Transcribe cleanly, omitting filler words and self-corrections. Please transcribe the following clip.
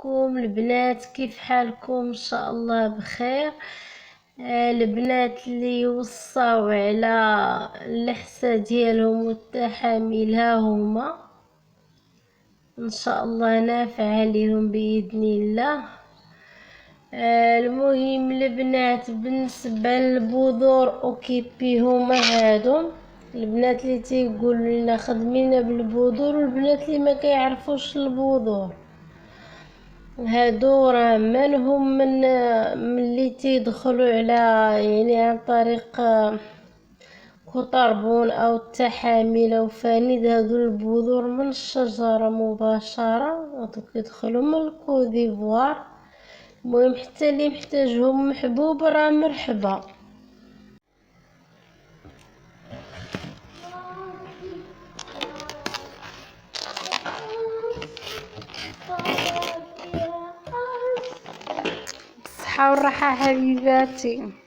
عليكم البنات، كيف حالكم؟ ان شاء الله بخير. البنات اللي وصاو على اللحسة ديالهم والتحامل ها هما، ان شاء الله نافعة ليهم باذن الله. المهم البنات بالنسبة للبذور اوكيبي هما هادو البنات اللي تيقولوا لنا خدمينا بالبذور، والبنات اللي ما كيعرفوش البذور هادو راه مالهم من اللي تيدخلوا على عن طريق كطربون او التحامل او فانيد. هادو البذور من الشجرة مباشرة كيدخلوا من الكوديفوار. المهم حتى اللي محتاجهم محبوب راه مرحبا. بالصحة والراحة حبيباتي.